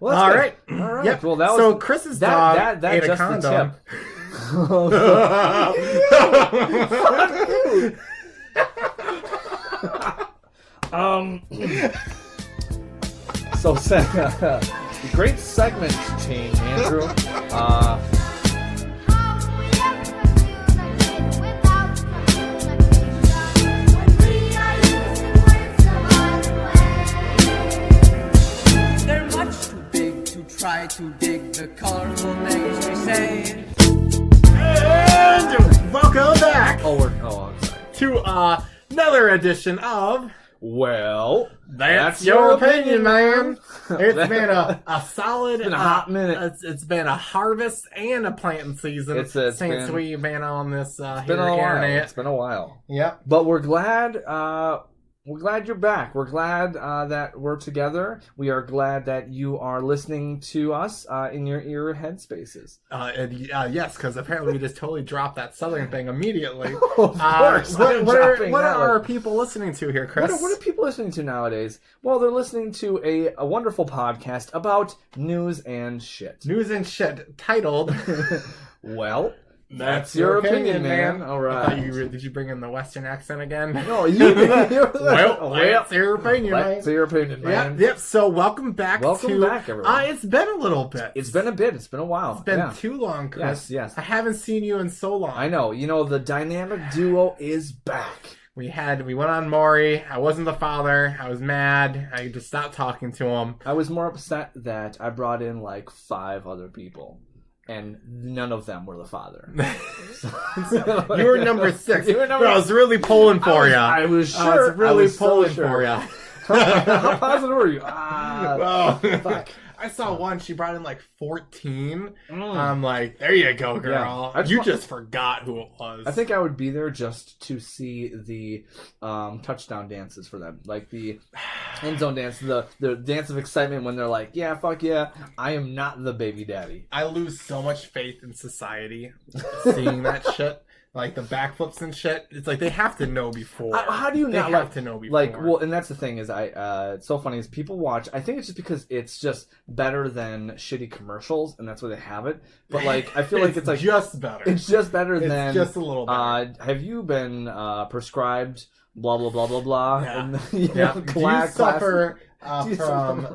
Well, All right. All right. Yep. Well, that was so Chris's dog that ate a just condom. The tip. So great segment change, Andrew. They're much too big to try to dig the colorful things we say. And welcome back I'm sorry. to another edition of Well, That's Your Opinion, man. It's been a solid... It's been a hot minute. It's been a harvest and a planting season since we've been on this It's been a while. It's been a while. Yep. But we're glad. We're glad you're back. We're glad that we're together. We are glad that you are listening to us in your ear headspaces. Yes, because apparently we just totally dropped that Southern thing immediately. Of course. What are our people listening to here, Chris? What are people listening to nowadays? Well, they're listening to a wonderful podcast about news and shit. News and shit titled... Well... That's your opinion, man. All right. Did you bring in the Western accent again? No, you. That's your opinion, man. That's your opinion, man. Yep. So welcome back. Welcome back, everyone. It's been a little bit. It's been a bit. It's been a while. It's been too long, Chris. Yes. I haven't seen you in so long. I know. You know, the dynamic duo is back. We went on Maury. I wasn't the father. I was mad. I just stopped talking to him. I was more upset that I brought in like 5 other people. And none of them were the father. You were number 6. I was really pulling for you. I was sure. Really pulling for you. How positive were you? Fuck. I saw one. She brought in like 14. I'm like, there you go, girl. Yeah. You just forgot who it was. I think I would be there just to see the touchdown dances for them, like the end zone dance, the dance of excitement when they're like, "Yeah, fuck yeah, I am not the baby daddy." I lose so much faith in society seeing that shit. Like the backflips and shit, it's like they have to know before. How do you not have to know before? Like, well, and that's the thing is, it's so funny is people watch. I think it's just because it's just better than shitty commercials, and that's why they have it. But like, I feel like it's like just better. It's just better than it's just a little better. Have you been prescribed blah blah blah blah blah? Yeah. And, do you suffer from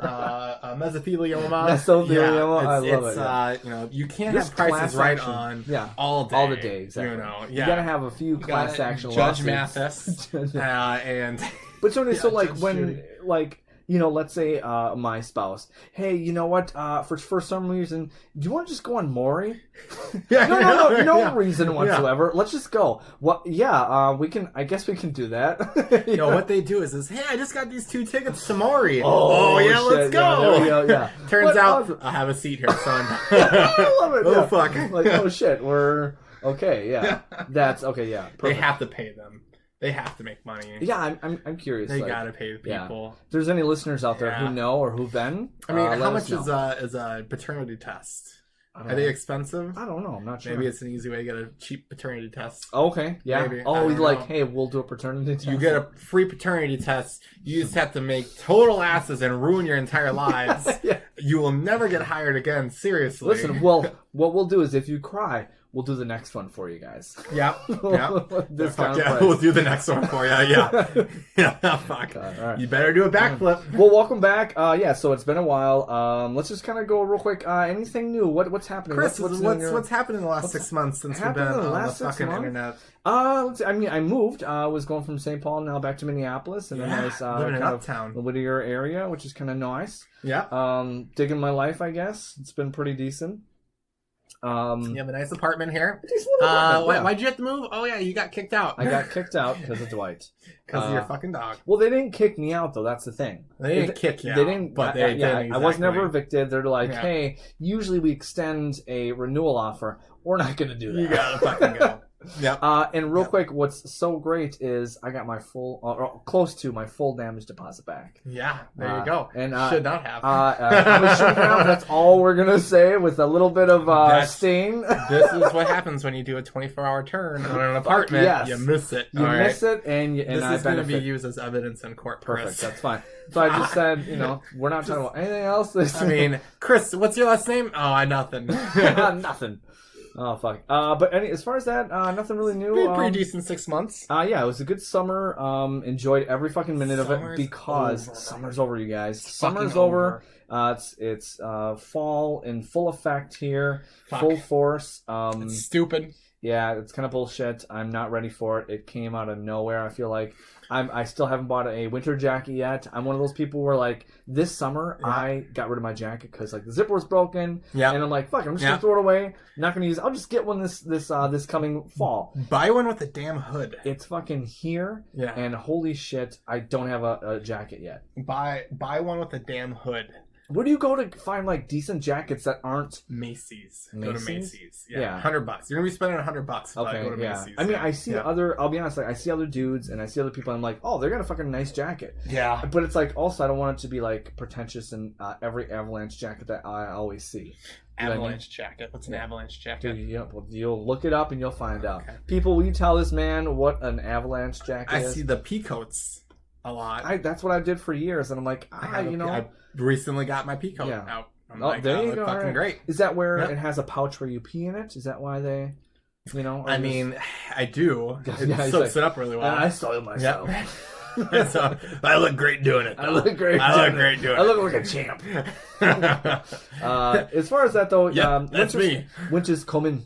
mesothelioma? Mesothelioma, I love it. You can't have Prices Right on all day. All the day, exactly. You gotta have a few class action Judge lawsuits. Mathis. And but so like when like let's say my spouse, hey, you know what? For some reason, do you want to just go on Maury? No reason whatsoever. Let's just go. Well, we can. I guess we can do that. What they do is, hey, I just got these 2 tickets to Maury. Oh yeah, shit. Let's go. Yeah. Turns out I have a seat here, son. I love it. Oh fuck. Like oh shit, we're okay. Yeah, that's okay. Yeah, perfect. They have to pay them. They have to make money. Yeah, I'm curious. They gotta pay the people. If there's any listeners out there who know or who've been, I mean, how much is a paternity test? Are they expensive? I don't know. I'm not sure. Maybe it's an easy way to get a cheap paternity test. Okay, yeah. Maybe. Hey, we'll do a paternity test. You get a free paternity test. You just have to make total asses and ruin your entire lives. Yeah. You will never get hired again. Seriously. Listen, well, what we'll do is if you cry, we'll do the next one for you guys. Yeah. Discount price. Price. We'll do the next one for you. Yeah. Fuck. All right. You better do a backflip. Well, welcome back. So it's been a while. Let's just kind of go real quick. Anything new? What's happening? Chris, what's happened in the last 6 months since we've been on the fucking internet? I moved. I was going from St. Paul now back to Minneapolis, and then I was living in kind Uptown, the Whittier area, which is kind of nice. Yeah. Digging my life, I guess. It's been pretty decent. You have a nice apartment here. Why'd you have to move? Oh yeah, you got kicked out. I got kicked out because of Dwight. Because of your fucking dog. Well, they didn't kick me out though. That's the thing. They didn't kick you out. They didn't. But they did. Exactly. I was never evicted. They're like, hey, usually we extend a renewal offer. We're not going to do that. You gotta fucking go. Yep. And real quick, what's so great is I got my full, or close to my full damage deposit back. Yeah, there you go. And should not have. We should have. That's all we're gonna say with a little bit of sting. This is what happens when you do a 24-hour turn on an apartment. Yes. You miss it. You miss it, and this I is going to benefit. be used as evidence in court. Perfect. Chris. That's fine. So I just said, we're not talking about anything else. I mean, Chris, what's your last name? Oh, nothing. Nothing. Oh fuck. But as far as that, nothing really new. Pretty decent 6 months. Yeah, it was a good summer. Enjoyed every fucking minute of it because over. summer's over, you guys. It's Summer's fucking over. It's fall in full effect here, full force. It's stupid. Yeah, it's kind of bullshit. I'm not ready for it. It came out of nowhere. I feel like I still haven't bought a winter jacket yet. I'm one of those people where like this summer I got rid of my jacket because like the zipper was broken. Yeah, and I'm like, fuck, I'm just gonna throw it away. Not gonna use it. I'll just get one this coming fall. Buy one with a damn hood. It's fucking here. Yeah, and holy shit, I don't have a jacket yet. Buy one with a damn hood. Where do you go to find like decent jackets that aren't Macy's? Go to Macy's. Yeah. $100. You're gonna be spending $100. Okay, go to Macy's. I mean, I see other. I'll be honest. Like, I see other dudes and I see other people. And I'm like, oh, they're got a fucking nice jacket. Yeah. But it's like also I don't want it to be like pretentious and every avalanche jacket that I always see. Avalanche jacket. What's an avalanche jacket? Dude, well, you'll look it up and you'll find out. People, will you tell this man what an avalanche jacket is? I see the peacoats a lot. That's what I did for years, and I'm like, I recently got my peacoat out. I'm like, there you go. Fucking great. Is that where it has a pouch where you pee in it? Is that why they, I mean, I do. It soaks it up really well. I soil myself. Yep. So, I look great doing it. Though. I look great doing it. I look like a champ. As far as that though, that's me. Winter's coming.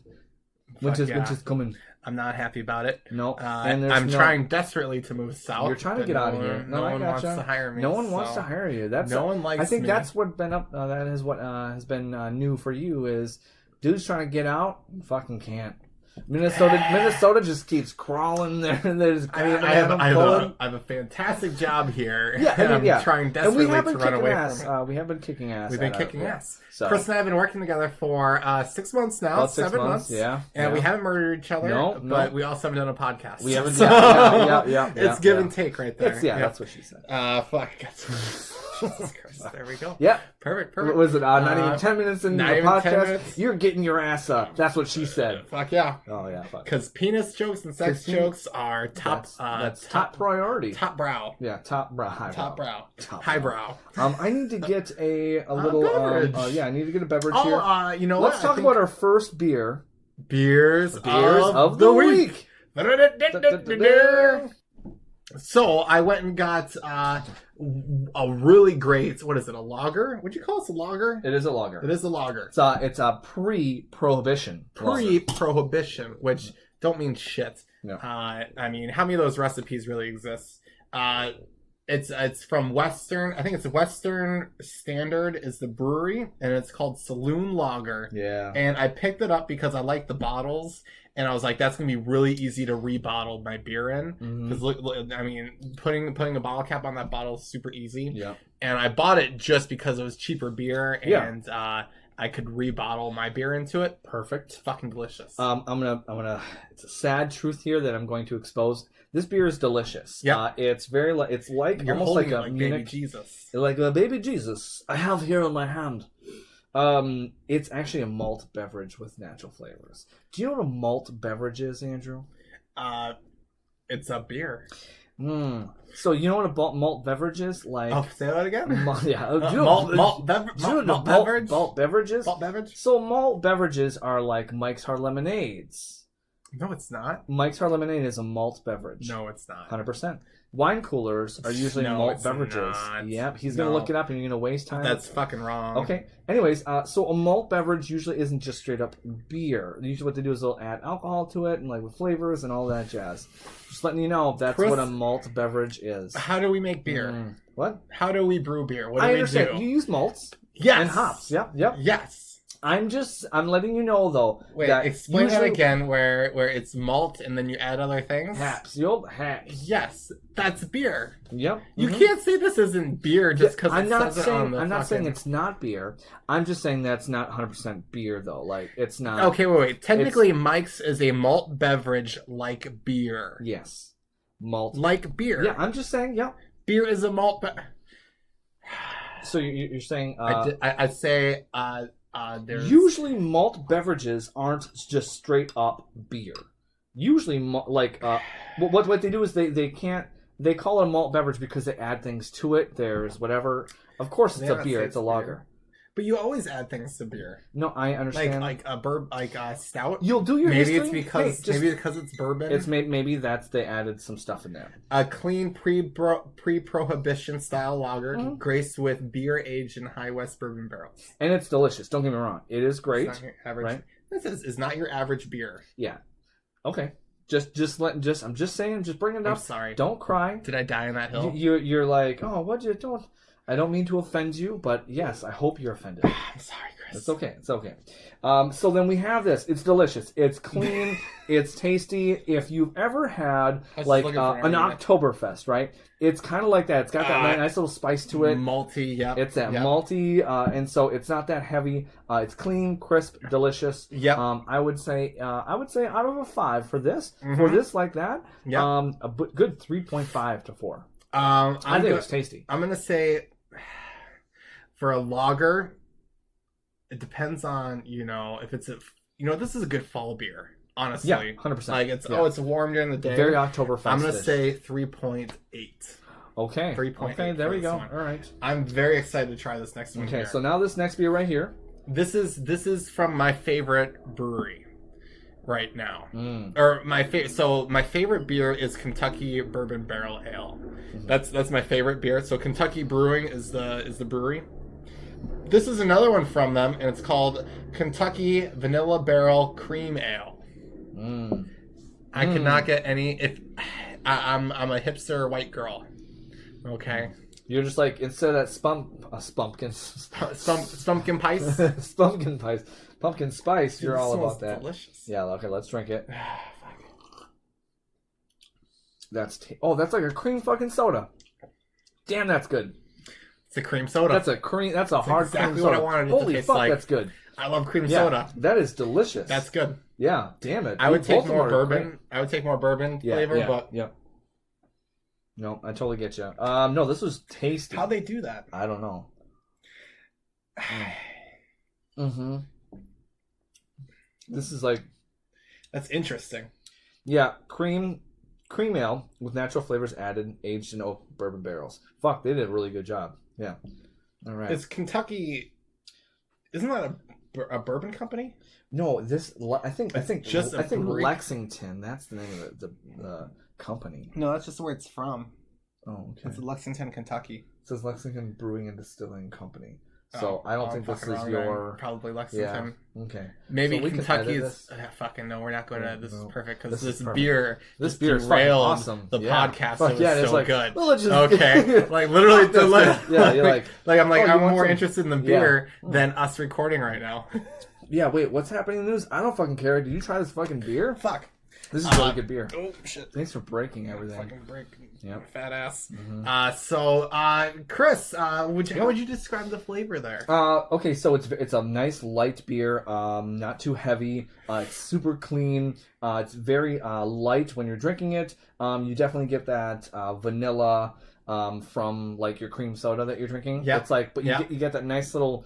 Winter's coming. I'm not happy about it. No, I'm trying desperately to move south. You're trying to get out of here. No one wants to hire me. No one wants to hire you. No one likes me. I think that's what been up. That is what has been new for you is dudes trying to get out and fucking can't. Minnesota just keeps crawling there. I have a fantastic job here. I'm trying desperately to run away from it. We have been kicking ass. We've been kicking ass. So. Chris and I have been working together for 6 months now. About 7 months. Yeah. And we haven't murdered each other. But we also haven't done a podcast. We haven't. It's give and take right there. That's what she said. Fuck. Jesus Christ. There we go. Yeah. Perfect. Was it not even 10 minutes into the podcast? You're getting your ass up. That's what she said. Fuck yeah. Oh yeah. Because penis jokes and sex jokes are top. That's top priority. Top brow. Yeah. Top brow. Highbrow. I need to get a little beverage. I need to get a beverage here. You know Let's talk about our first beer. Beers of the week. So I went and got a really great, what is it, a lager? Would you call this a lager? It is a lager. It is a lager. It's a pre-prohibition. Pre-prohibition, which don't mean shit. No. I mean, how many of those recipes really exist? It's from Western. I think it's Western Standard is the brewery, and it's called Saloon Lager. Yeah. And I picked it up because I like the bottles, and I was like, that's gonna be really easy to rebottle my beer in. Because look, I mean, putting a bottle cap on that bottle is super easy. Yeah. And I bought it just because it was cheaper beer, and I could rebottle my beer into it. Perfect. It's fucking delicious. I'm gonna. It's a sad truth here that I'm going to expose. This beer is delicious. Yeah. It's very. It's like You're almost like a like Munich. baby Jesus. Like a baby Jesus. I have here in my hand. It's actually a malt beverage with natural flavors. Do you know what a malt beverage is, Andrew? It's a beer. So you know what a malt beverage is? Like, say that again. Malt beverage. Malt beverages. Malt beverage. So malt beverages are like Mike's Hard Lemonades. No, it's not. Mike's Hard Lemonade is a malt beverage. No, it's not. 100%. Wine coolers are usually malt beverages. Not. Yep, he's going to look it up and you're going to waste time. That's fucking wrong. Okay. Anyways, so a malt beverage usually isn't just straight up beer. Usually what they do is they'll add alcohol to it and like with flavors and all that jazz. Just letting you know that's what a malt beverage is. How do we make beer? What? How do we brew beer? What do I we understand. do? You use malts. Yes. And hops. Yep. Yes. I'm letting you know though. Wait, that explain that usually- again. Where it's malt and then you add other things. Haps, the old haps. Yes, that's beer. Yep. You mhm. can't say this isn't beer just because I'm it not says it on saying the I'm not saying fucking- it's not beer. I'm just saying that's not 100% beer though. Like it's not. Okay, wait. Technically, Mike's is a malt beverage like beer. Yes. Malt. Like beer. Yeah, I'm just saying. Yeah. Beer is a malt. So you're saying I'd say there's usually malt beverages aren't just straight up beer. Usually, what they do is they call it a malt beverage because they add things to it. There's whatever. Of course, it's Yeah, a beer. it's It's a beer. lager. But you always add things to beer, No, I understand. like a stout. You'll do your Maybe history. it's because Hey, just- maybe because it's bourbon. it's maybe that's they added some stuff in there. a clean pre-prohibition style lager, Mhm. graced with beer aged in high West bourbon barrels. And it's delicious. Don't get me wrong. It is It's great. not your average. right? This is not your average beer. Yeah. Okay. I'm just saying. Just bring it I'm up. sorry. Don't cry. Did I die on that hill? You're like, oh, what you don't. I don't mean to offend you, but yes, I hope you're offended. I'm sorry, Chris. It's okay. It's okay. So then we have this. It's delicious. It's clean. It's tasty. If you've ever had was like looking for an an argument. Oktoberfest, right? It's kind of like that. It's got that nice little spice to it. Malty, yeah. It's that Yep. malty, and so it's not that heavy. It's clean, crisp, delicious. Yep. I would say out of a 5 for this. For Mhm. this like that. Yep. Good 3.5 to 4. I I think it's tasty. I'm gonna say for a lager, it depends on if it's this is a good fall beer. Honestly, Yeah, 100%. Like it's Yeah. it's warm during the day. Very Oktoberfest. I'm gonna say 3.8. okay. 3.8 Okay, there for we this go. one. All right. I'm very excited to try this next one. Okay, here. so now this next beer right here. This is from my favorite brewery right now. Mm. Or my favorite beer is Kentucky Bourbon Barrel Ale. Mm-hmm. That's my favorite beer. So Kentucky Brewing is the brewery. This is another one from them, and it's called Kentucky Vanilla Barrel Cream Ale. Mm. I could not get any. If I'm a hipster white girl, okay. You're just like instead of that pumpkin Stumpkin Pies. pumpkin spice. You're This all smells about that. Delicious. Yeah. Okay. Let's drink it. Fuck. That's like a cream fucking soda. Damn, that's good. It's a cream soda. That's a cream. That's a hard exactly cream what soda. I wanted it to Holy taste fuck, like. that's good. I love cream Yeah, soda. that is delicious. That's good. Yeah. Damn it. I would take Both of them more are bourbon. great. I would take more bourbon Yeah, flavor, yeah, but yeah. No, I totally get you. No, this was tasty. how they do that? I don't know. Mm-hmm. This is like, That's interesting. yeah, cream ale with natural flavors added, aged in oak bourbon barrels. Fuck, they did a really good job. Yeah. All right. Is Kentucky? Isn't that a bourbon company? No, I think just a brewery. Lexington. That's the name of the company. No, that's just where it's from. Oh, okay. It's Lexington, Kentucky. It says Lexington Brewing and Distilling Company. So I don't think this fucking is wrong, your. then. Probably Lexington. Yeah. Okay. Maybe So we can Kentucky edit is. Fucking no, we're not going to. This No. is perfect This because is this perfect. beer. This just beer is fucking derailed awesome. The Yeah. podcast. Fuck It was yeah, it's so like, good. well, let's just- Okay, like literally, Fuck this like, guy. Yeah, you're like, I'm like, oh, you I'm want more some- interested in the beer than us recording right now. Yeah, wait, what's happening in the news? I don't fucking care. Did you try this fucking beer? Fuck. This is really good beer. Oh shit. Thanks for breaking everything. Fucking break. Yep. Fat ass. Mhm. Chris, how would you describe the flavor there? Okay, so it's a nice light beer, not too heavy. It's super clean. It's very light when you're drinking it. You definitely get that vanilla from like your cream soda that you're drinking. Yeah. It's like, but Yeah. you get that nice little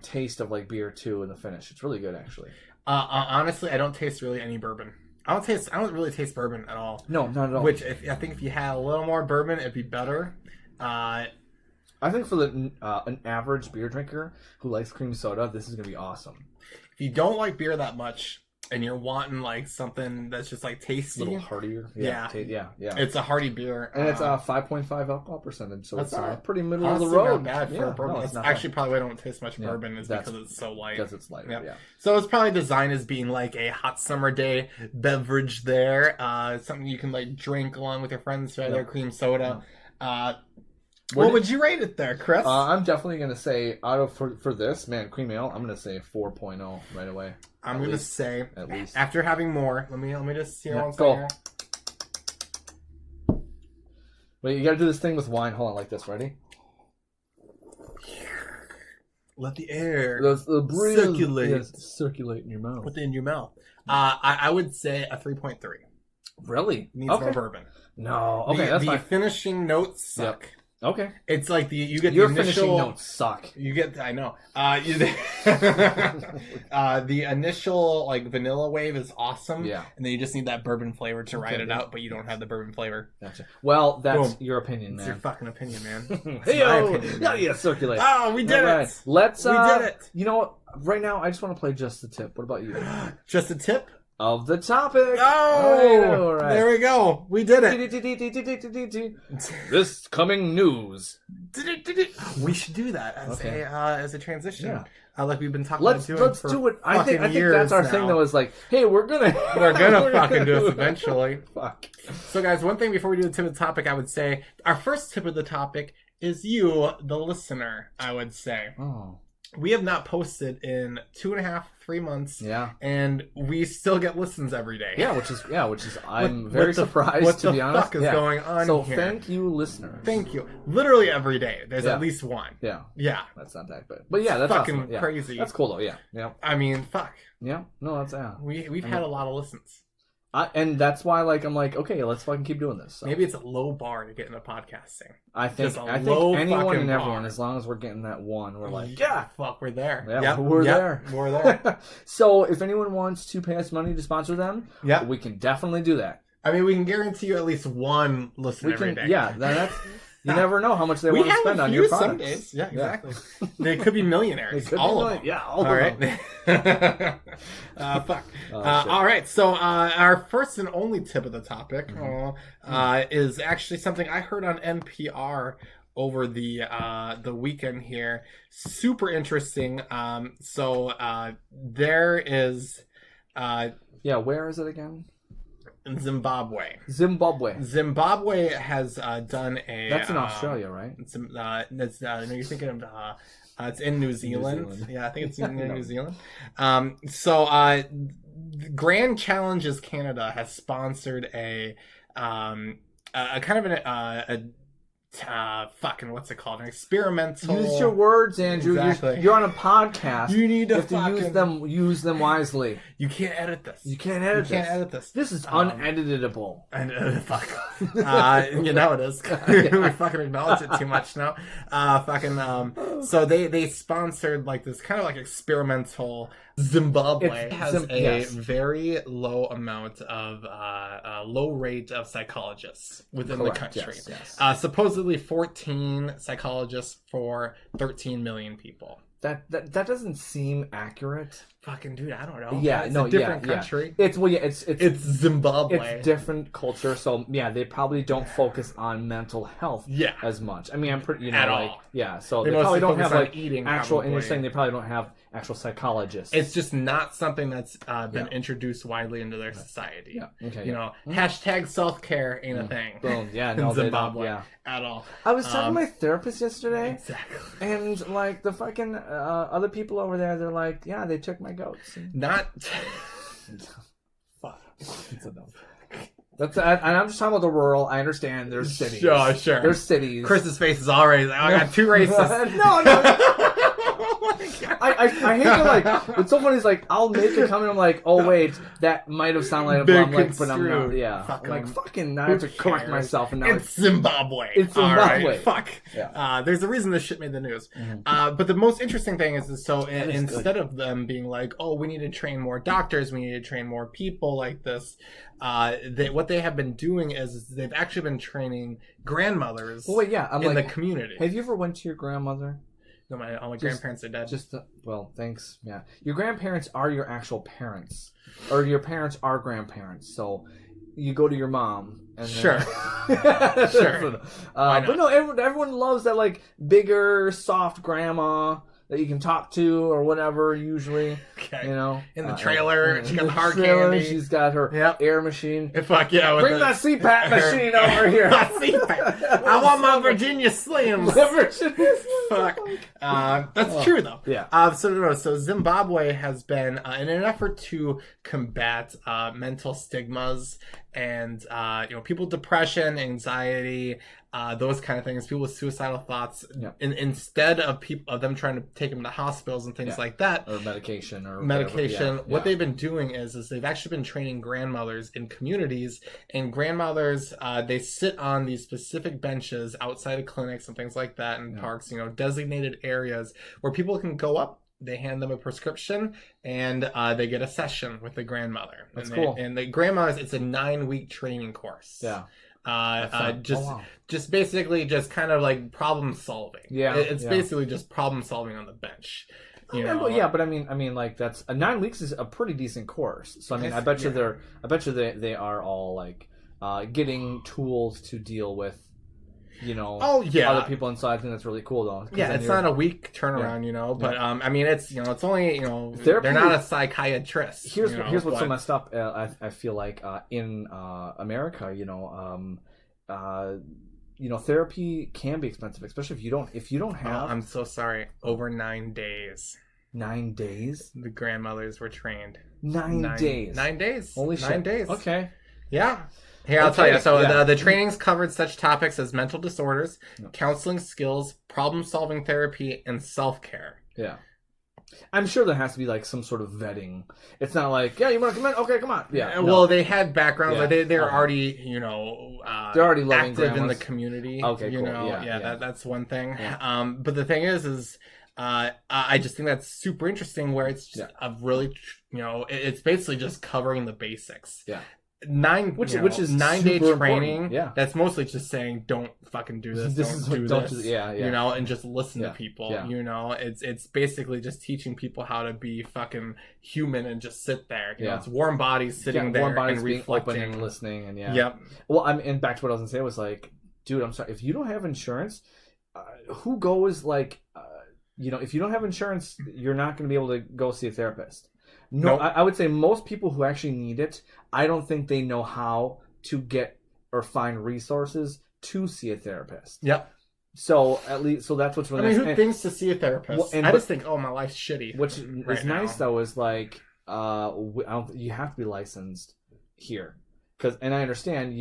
taste of like beer too in the finish. It's really good actually. Honestly, I don't taste really any bourbon. I don't really taste bourbon at all. No, not at all. Which I think if you had a little more bourbon, it'd be better. I think for an average beer drinker who likes cream soda, this is gonna be awesome. If you don't like beer that much and you're wanting like something that's just like A tasty, little heartier. Yeah. Yeah. it's a hearty beer. And it's 5.5 alcohol percentage, so That's it's all right. pretty middle of honestly the road. not bad for Yeah, a bourbon. no, it's That's not actually probably why I don't taste much Yeah, bourbon is that's- because it's so light. because it's lighter. Yep. Yeah. So it's probably designed as being like a hot summer day beverage there. Something you can like drink along with your friends, try their cream soda. What would you rate it there, Chris? I'm definitely gonna say for this man cream ale. I'm gonna say 4.0 right away. I'm gonna say at least after having more. Let me just see one go. second. Wait, you gotta do this thing with wine. Hold on, like this. Ready? Let the air circulate in your mouth. within your mouth. I would say a 3.3. Really? Needs more bourbon. No. Okay, that's the fine. finishing notes suck. Yep. Okay. It's like you get Your the initial finishing notes suck. You get I know. The initial like vanilla wave is awesome. Yeah. And then you just need that bourbon flavor to ride it out, but you don't have the bourbon flavor. Gotcha. Well, that's Boom. your opinion, It's man. your fucking opinion, man. Hey my yo, opinion, yeah, man. yeah, circulate. Oh, we did All right. it. Let's. We did it. You know what? Right now, I just want to play just the tip. What about you? Just a tip. Of the topic. Oh, all right. There we go. We did it. This coming news. We should do that as a transition. Yeah. Like we've been talking Let's about doing let's for do it. I think years that's our now. thing. Though is like, hey, we're gonna fucking do this eventually. Fuck. So, guys, one thing before we do the tip of the topic, I would say our first tip of the topic is you, the listener. I would say Oh. we have not posted in 2.5, 3 months. Yeah. And we still get listens every day. Yeah, which is I'm very surprised to be honest. What the fuck is going on so here? thank you, listeners. Thank you. Literally every day, there's at least one. Yeah. Yeah. That's not that bad. But yeah, that's fucking awesome. Yeah. crazy. That's cool though. Yeah. Yeah. I mean, fuck. Yeah. No, that's We've had a lot of listens. and that's why I'm like, okay, let's fucking keep doing this. So. Maybe it's a low bar to get into podcasting. I think Just a anyone low and fucking everyone, bar. as long as we're getting that one, we're like, Yeah, fuck, we're there. Yeah, Yep, we're yep, there. We're there. So if anyone wants to pay us money to sponsor them, Yeah. we can definitely do that. I mean, we can guarantee you at least one listen every day. Yeah, that's you never know how much they We want to have spend a on few your some products. days. Yeah, exactly. They could be millionaires. They could all be of them. Yeah, all All of right. them. Fuck. Shit. All right. So our first and only tip of the topic is actually something I heard on NPR over the weekend here. Super interesting. So there is Yeah, where is it again? Zimbabwe. Zimbabwe. has done a. That's in Australia, right? No, you're thinking of. It's in New Zealand. Yeah, I think it's in New Zealand. So Grand Challenges Canada has sponsored a kind of fucking what's it called? An experimental. Use your words, Andrew. Exactly. You're on a podcast. You need to have to use them wisely. You can't edit this. You can't edit this. This is uneditable. And fuck. You know it is. We fucking acknowledge it too much now. So they sponsored like this kind of like experimental. Zimbabwe has a very low amount of low rate of psychologists within the country. Yes. Supposedly 14 psychologists for 13 million people. That doesn't seem accurate. Fucking dude, I don't know. Yeah, it's a different country. It's Zimbabwe. It's different culture, so yeah, they probably don't focus on mental health as much. I mean, I'm pretty at like all. Yeah, so they probably don't have like eating actual. probably. And you're saying they probably don't have actual psychologists. It's just not something that's been introduced widely into their society. Yeah. Okay. You know, hashtag self-care ain't a thing. Boom. Yeah. No, in Zimbabwe they don't, at all. I was talking to my therapist yesterday. Exactly. And like the fucking other people over there, they're like, yeah, they took my goats. Not. Fuck. It's enough. And I'm just talking about the rural. I understand there's cities. Sure. There's cities. Chris's face is already like, I got two races. No. I hate to like. It's so funny. It's like I'll make a comment. I'm like, oh wait, that might have sounded like a Big bomb. Like, but I'm not. Yeah. Fuck I'm like fucking. Now I have to correct myself. And now it's Zimbabwe. It's Zimbabwe. All right, fuck. Yeah. There's a reason this shit made the news. Mm-hmm. But the most interesting thing is so instead of them being like, oh, we need to train more doctors, we need to train more people like this. What they have been doing is they've actually been training grandmothers. Well, wait, yeah, I'm in like, the community. Have you ever went to your grandmother? No, all my grandparents are dead. Well, thanks. Yeah, your grandparents are your actual parents, or your parents are grandparents. So you go to your mom. And sure. Then... sure. But no, everyone loves that like bigger, soft grandma that you can talk to or whatever. Usually, Okay. You know, in the trailer, she got the hard trailer, candy. She's got her air machine. And fuck yeah! With Bring that CPAP machine over here. My CPAP. I want my Virginia Slims. Fuck. That's true though. Yeah. So Zimbabwe has been in an effort to combat mental stigmas and people depression, anxiety, those kind of things, people with suicidal thoughts. Yeah. Instead of them trying to take them to hospitals and things like that, or medication, what they've been doing is they've actually been training grandmothers in communities, and grandmothers they sit on these specific benches outside of clinics and things like that in parks, designated areas where people can go up. They hand them a prescription and they get a session with the grandmother. That's cool. And the grandmothers, it's a 9-week training course. Yeah. Just basically just kind of like problem solving. Yeah. It's basically just problem solving on the bench. But I mean, like that's 9 weeks is a pretty decent course. So I mean, I bet you they are all like getting tools to deal with. Other people inside. I think that's really cool though. Yeah, it's not a week turnaround, but I mean, it's it's only they're not a psychiatrist. Here's what's so messed up. I feel like in America, therapy can be expensive, especially if you don't have. I'm so sorry. Over 9 days. 9 days. The grandmothers were trained. 9 days. 9 days. Holy shit. 9 days. Okay. Yeah. Here, I'll tell you. So the trainings covered such topics as mental disorders, counseling skills, problem-solving therapy, and self-care. Yeah. I'm sure there has to be like some sort of vetting. It's not like, you want to come in? Okay, come on. Yeah. Well, they had backgrounds. Yeah. They're already, they're already loving active grandmas. in the community. Okay, cool. That's one thing. Yeah. But the thing is I just think that's super interesting. Where it's just a really, it's basically just covering the basics. Yeah. Which is 9 day training. Yeah, that's mostly just saying don't fucking do this. Don't do this. And just listen to people. Yeah. It's basically just teaching people how to be fucking human and just sit there. It's warm bodies sitting there, warm bodies and reflecting, being open and listening, and Yep. Well, and back to what I was gonna say was like, dude, I'm sorry if you don't have insurance. Who goes like, if you don't have insurance, you're not going to be able to go see a therapist. No, nope. I would say most people who actually need it, I don't think they know how to get or find resources to see a therapist. Yep. So that's what's really nice. Who thinks to see a therapist? I just think, my life's shitty. Which is nice though is like, you have to be licensed here, and I understand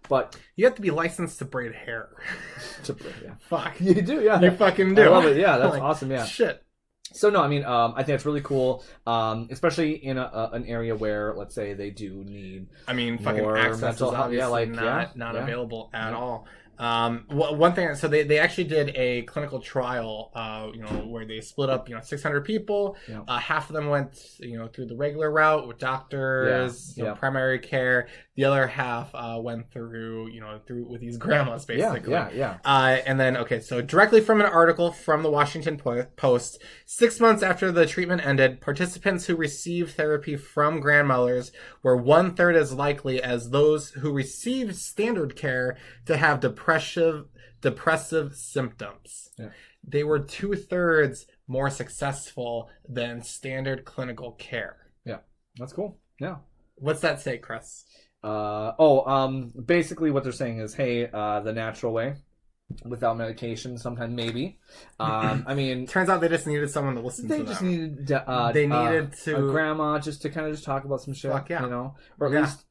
but you have to be licensed to braid hair. Fuck, you do, yeah. You fucking do. I love it. Yeah, that's awesome. Yeah. Shit. So no, I mean, I think it's really cool, especially in an area where, let's say, they do need. I mean, fucking access is obviously not available at all. One thing, so they actually did a clinical trial, where they split up, 600 people. Yeah. Half of them went, through the regular route with doctors, primary care. The other half went through with these grandmas, basically. Yeah. And then, so directly from an article from the Washington Post, 6 months after the treatment ended, participants who received therapy from grandmothers were 1/3 as likely as those who received standard care to have depressive symptoms. Yeah. They were 2/3 more successful than standard clinical care. Yeah, that's cool. Yeah. What's that say, Chris? Basically what they're saying is, hey, the natural way, without medication, sometimes maybe. I mean, turns out they just needed someone to listen to them. They needed a grandma just to kind of just talk about some shit. Fuck yeah. Or at least,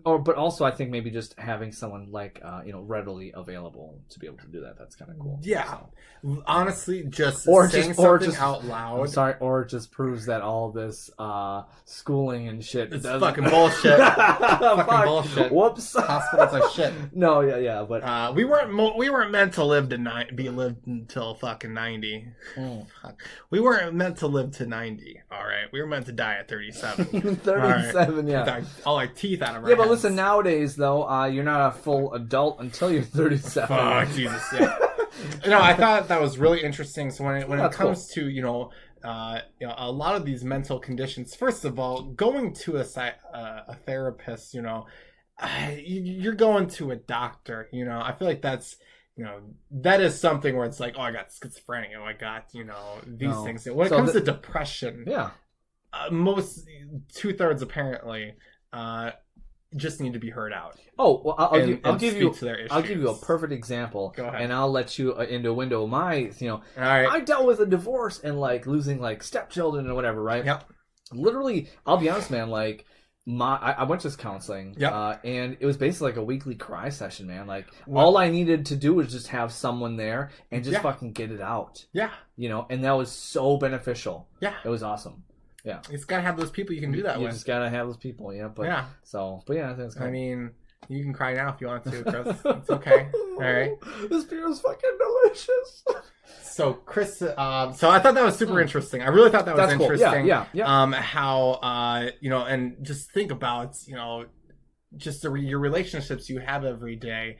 but also I think maybe just having someone like, readily available to be able to do that. That's kind of cool. Yeah. So. Honestly, just saying something out loud. I'm sorry, or it just proves that all this schooling and shit. It's fucking bullshit. Fucking bullshit. Whoops. Hospitals are shit. No, yeah, but we weren't meant to live be lived until fucking 90. We weren't meant to live to 90. All right, we were meant to die at 37. 37, right. Yeah. All our teeth out of our heads. But listen, nowadays though, you're not a full adult until you're 37. Fuck Jesus. Yeah. I thought that was really interesting. So when it comes to a lot of these mental conditions, first of all, going to a therapist, you're going to a doctor. I feel like that's that is something where it's like, oh, I got schizophrenia, I got these things. When it comes to depression, most 2/3 apparently just need to be heard out. Oh, well, I'll give you a perfect example. Go ahead. And I'll let you into a window of my, All right. I dealt with a divorce and like losing like stepchildren or whatever, right? Yep. Literally, I'll be honest, man, like I went to this counseling, Yep. and it was basically like a weekly cry session, man. Like all I needed to do was just have someone there and just fucking get it out. Yeah. And that was so beneficial. Yeah. It was awesome. Yeah. You just gotta have those people you can do that with. You just gotta have those people, yeah. But yeah, I think it's cool. I mean, you can cry now if you want to, Chris. It's okay. All right. This beer is fucking delicious. So Chris, so I thought that was super interesting. I really thought that was interesting. Cool. Yeah. How and just think about just your relationships you have every day.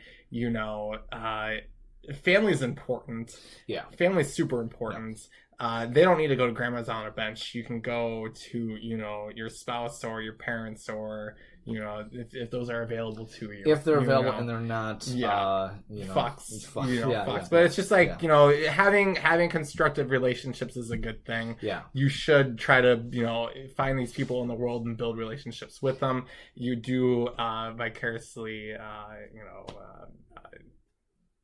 Family is important. Yeah, family is super important. Yeah. They don't need to go to grandma's on a bench. You can go to your spouse or your parents or if those are available to you. If they're available and they're not, fucks. Fucks. But it's just like having constructive relationships is a good thing. Yeah, you should try to find these people in the world and build relationships with them. You do vicariously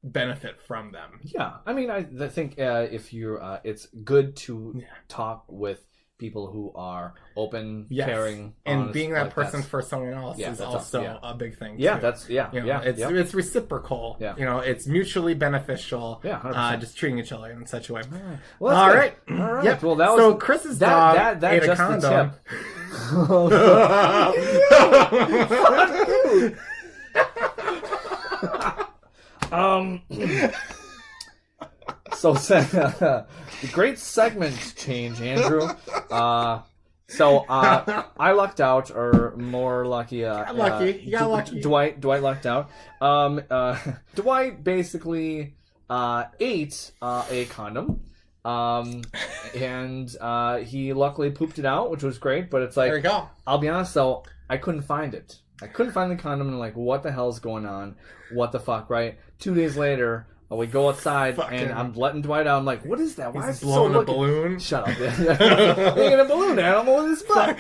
benefit from them. Yeah, I mean, I think if you're, it's good to talk with people who are open, caring, and honest, being that person for someone else is also a big thing. Yeah, too. that's it's reciprocal. Yeah, it's mutually beneficial. Yeah, 100%. Just treating each other in such a way. Well, all right. Yep. Well, that was so Chris's dog that ate just a condom. So great segment change, Andrew. I lucked out, or more lucky. You got lucky. Dwight lucked out. Dwight basically ate a condom. And he luckily pooped it out, which was great. But it's like, there you go. I'll be honest though, I couldn't find it. I couldn't find the condom, and like, what the hell's going on? What the fuck, right? 2 days later, we go outside, and I'm letting Dwight out. I'm like, what is that? Why is it so blowing a balloon? Shut up. Making a balloon animal with his butt.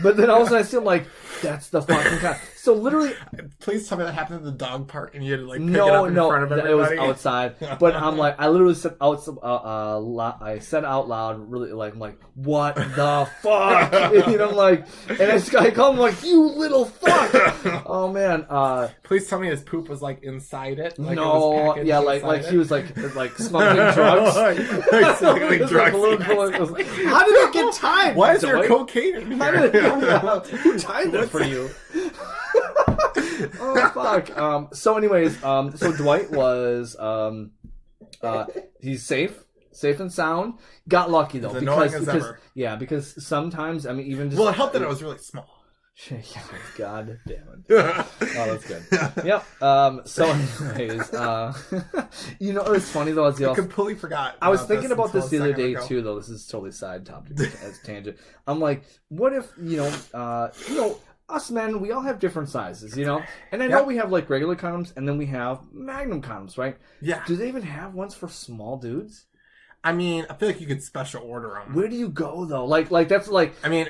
But then all of a sudden I see him like, that's the fucking condom. So literally... Please tell me that happened at the dog park and you had to like pick it up in front of everybody. It was outside. But I'm like, I literally said out loud, really like, I'm like, what the fuck? I'm like, and I call him like, you little fuck. Oh man. Please tell me his poop was like inside it. Like no, it was like he was like smuggling drugs. Smuggling drugs. How did it get tied? Why is there cocaine in here? Who tied that for you? Oh fuck. So anyways, so Dwight was he's safe and sound. Got lucky though, because sometimes, I mean, even just, well, it helped that it was really small. God damn it. Oh, that's good. Yep. So anyways, it's funny though, I completely forgot. I was thinking about this the other day too, though. This is totally side topic as tangent. I'm like, what if, us men, we all have different sizes, And I know we have like regular condoms, and then we have Magnum condoms, right? Yeah. Do they even have ones for small dudes? I mean, I feel like you could special order them. Where do you go though? Like that's like, I mean,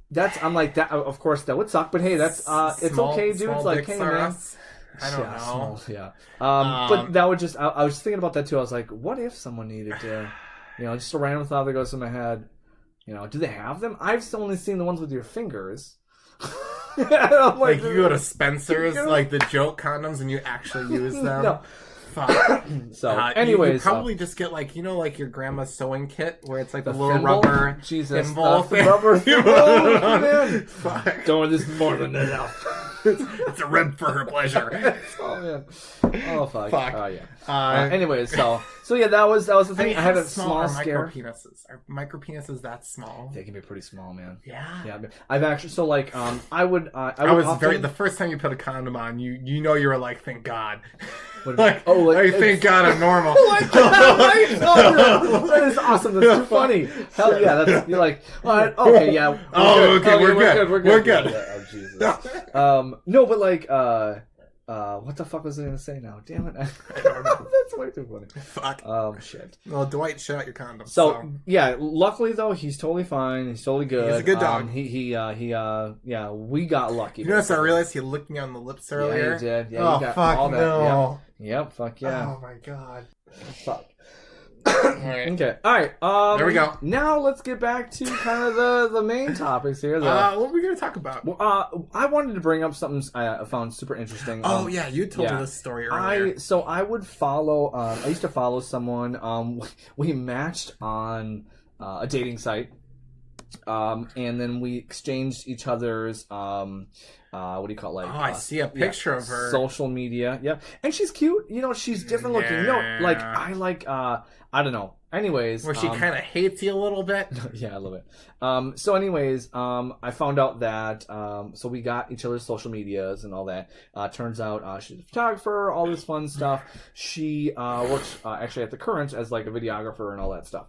that's, I'm like that. Of course, that would suck, but hey, that's it's okay, dudes. Like, hey, man. I don't know. But that would just. I was thinking about that too. I was like, what if someone needed to, just a random thought that goes in my head. Do they have them? I've only seen the ones with your fingers. Like you go to Spencer's, like the joke condoms, and you actually use them. No. Fuck. So, anyways, you probably just get like like your grandma's sewing kit where it's like the little thimble? rubber thimble thing. Rubber thimble. Man. Fuck. Don't, this is more than enough. It's a rib for her pleasure. Oh man. Oh fuck. Oh yeah. Anyways, so yeah, that was the thing. I mean, I had a small scare. Are micro penises that small? They can be pretty small, man. Yeah. I've actually I was often, the first time you put a condom on, you were like, thank God. Thank God I'm normal. That is awesome. That's too funny. Hell yeah. You're like, all right, okay, yeah. We're good. Oh, Jesus. No, but like, what the fuck was I gonna say now? Damn it! I don't know. That's way too funny. Fuck. Shit. Well, Dwight, shut out your condom. So yeah, luckily though, he's totally fine. He's totally good. He's a good dog. Yeah, we got lucky. You notice I realized he licked me on the lips earlier? Yeah, he did. Yeah, oh, got fuck all that. no. Yep, fuck yeah. Oh, my God. Fuck. Alright. Okay, alright. There we go. Now let's get back to kind of the main topics here. What are we going to talk about? I wanted to bring up something I found super interesting. Oh, yeah, you told me this story earlier. I would follow, I used to follow someone, we matched on a dating site, and then we exchanged each other's, what do you call it? Like, I see a picture of her. Social media, yeah. And she's cute. You know, she's different looking. You know, like, I don't know. Anyways. Where she kind of hates you a little bit. Yeah, a little bit. So anyways, I found out that, so we got each other's social medias and all that. Turns out she's a photographer, all this fun stuff. She works actually at the Current as like a videographer and all that stuff.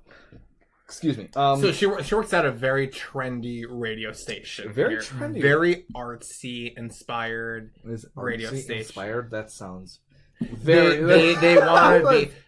Excuse me. So she works at a very trendy radio station. Very trendy. Very artsy inspired radio station. Inspired? That sounds very.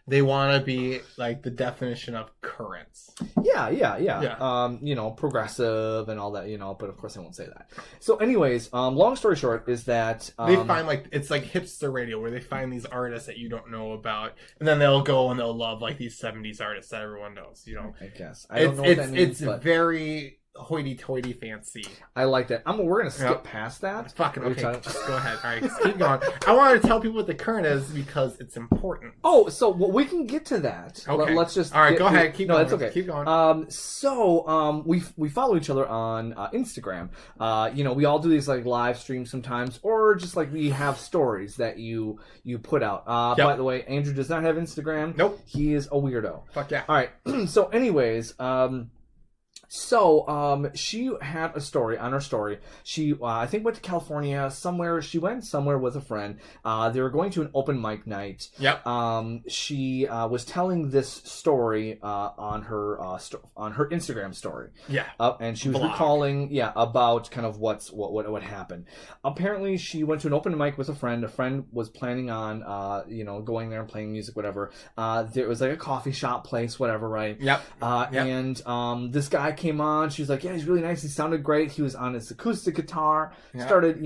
They want to be like the definition of currents. Yeah. You know, progressive and all that. You know, but of course I won't say that. So, anyways, long story short is that they find like it's like hipster radio where they find these artists that you don't know about, and then they'll go and they'll love like these '70s artists that everyone knows. You know, I guess I don't know what that means. It's very hoity-toity fancy. I like that. We're gonna skip past that. Fucking okay. Just go ahead. All right, just keep going. I wanted to tell people what the Current is because it's important. Oh, so we can get to that. Okay. Let's just. All right, go ahead. Keep going. No, that's okay. Keep going. So we follow each other on Instagram. You know, we all do these like live streams sometimes, or just like we have stories that you put out. By the way, Andrew does not have Instagram. Nope. He is a weirdo. Fuck yeah. All right. So, anyways, So, she had a story on her story. She, I think, went to California somewhere. She went somewhere with a friend. They were going to an open mic night. Yep. She was telling this story on her Instagram story. Yeah. And she was recalling, about kind of what happened. Apparently, she went to an open mic with a friend. A friend was planning on, going there and playing music, whatever. There was like a coffee shop place, whatever, right? Yep. And this guy came on. She was like, yeah, he's really nice. He sounded great. He was on his acoustic guitar, started,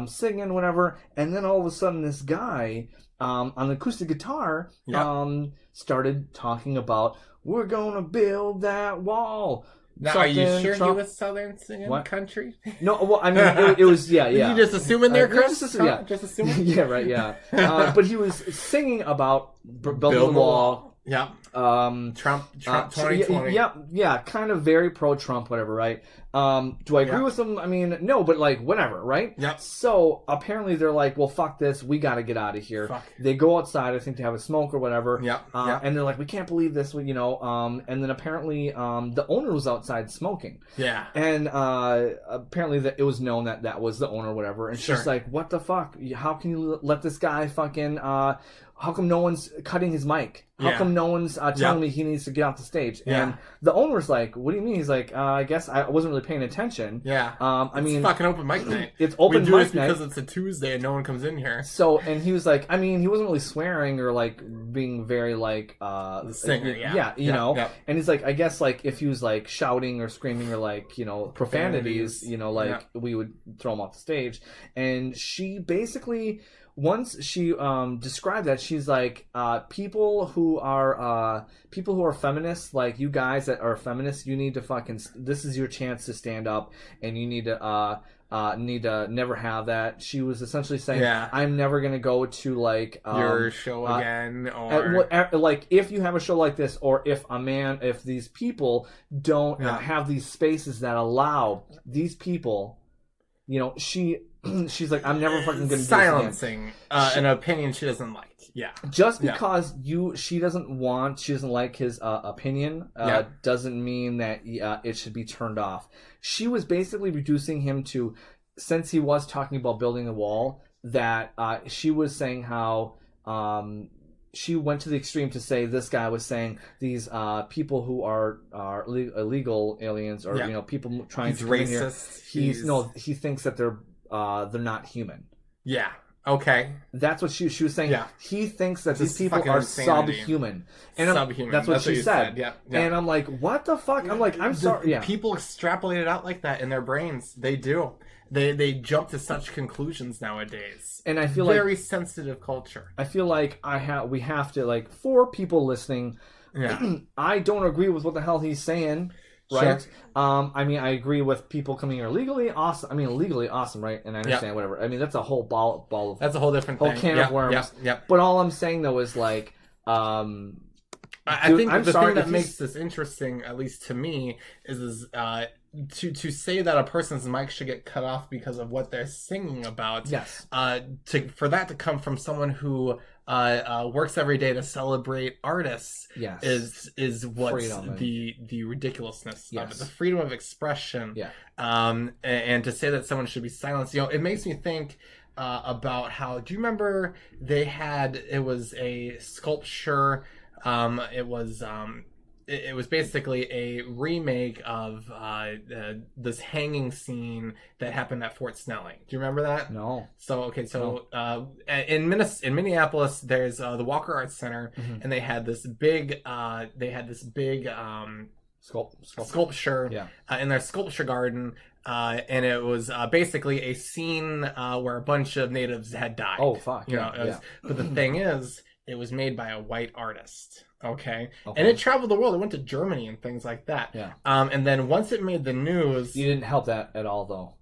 singing, whatever. And then all of a sudden, this guy on the acoustic guitar started talking about, we're going to build that wall. Now, are you sure he was Southern singing country? No, well, I mean, it was, yeah. You just assuming there, Chris? Just assuming? Yeah, right, yeah. But he was singing about building the wall. Yeah. Trump 2020. Yeah, kind of very pro-Trump, whatever, right? Do I agree with him? I mean, no, but like, whatever, right? Yep. So, apparently they're like, well, fuck this, we gotta get out of here. Fuck. They go outside, I think, to have a smoke or whatever. Yep. And they're like, we can't believe this, and then apparently, the owner was outside smoking. Yeah. And, apparently it was known that was the owner or whatever, and she's like, what the fuck? How can you let this guy fucking, how come no one's cutting his mic? How come no one's telling me he needs to get off the stage? Yeah. And the owner's like, what do you mean? He's like, I guess I wasn't really paying attention. Yeah. It's fucking open mic night. It's open mic night. We do this because it's a Tuesday and no one comes in here. So, and he was like, I mean, he wasn't really swearing or like being very like, the singer, And he's like, I guess like if he was like shouting or screaming or like, profanities, we would throw him off the stage. And she basically, once she described that, she's like, people who are feminists, like you guys that are feminists, you need to fucking, this is your chance to stand up, and you need to never have that. She was essentially saying, I'm never gonna go to like your show again, or like if you have a show like this, or if these people don't have these spaces that allow these people, she's like, I'm never fucking gonna do this again. Silencing an opinion she doesn't like. Yeah. Just because she doesn't like his opinion, doesn't mean that it should be turned off. She was basically reducing him to, since he was talking about building the wall, that she was saying how she went to the extreme to say this guy was saying these people who are illegal aliens, or people trying to come in here. He thinks that they're not human. Yeah. Okay. That's what she was saying. Yeah. He thinks that This these people fucking are insanity. subhuman. And Subhuman. That's what she you said. Yeah. And I'm like, what the fuck? I'm like, I'm sorry. Yeah. People extrapolate it out like that in their brains. They do. They jump to such conclusions nowadays. And I feel very sensitive culture. I feel like we have to, like, for people listening, I don't agree with what the hell he's saying. Right. Sure. I mean, I agree with people coming here legally. Awesome. I mean, legally awesome, right? And I understand whatever. I mean, that's a whole ball of that's a whole different thing. Can of worms. Yep. But all I'm saying though is like, I think the thing that makes this interesting, at least to me, is to say that a person's mic should get cut off because of what they're singing about. Yes. For that to come from someone who works every day to celebrate artists. Yes. Is what's the ridiculousn's of it, the freedom of expression. Yeah. And to say that someone should be silenced, it makes me think about how. Do you remember it was a sculpture. It was basically a remake of this hanging scene that happened at Fort Snelling. Do you remember that? No. So in Minneapolis, there's the Walker Arts Center, and they had this big sculpture in their sculpture garden. And it was basically a scene where a bunch of natives had died. Oh, fuck. But the thing is, it was made by a white artist. Okay. And it traveled the world. It went to Germany and things like that. Yeah. And then once it made the news... You didn't help that at all, though.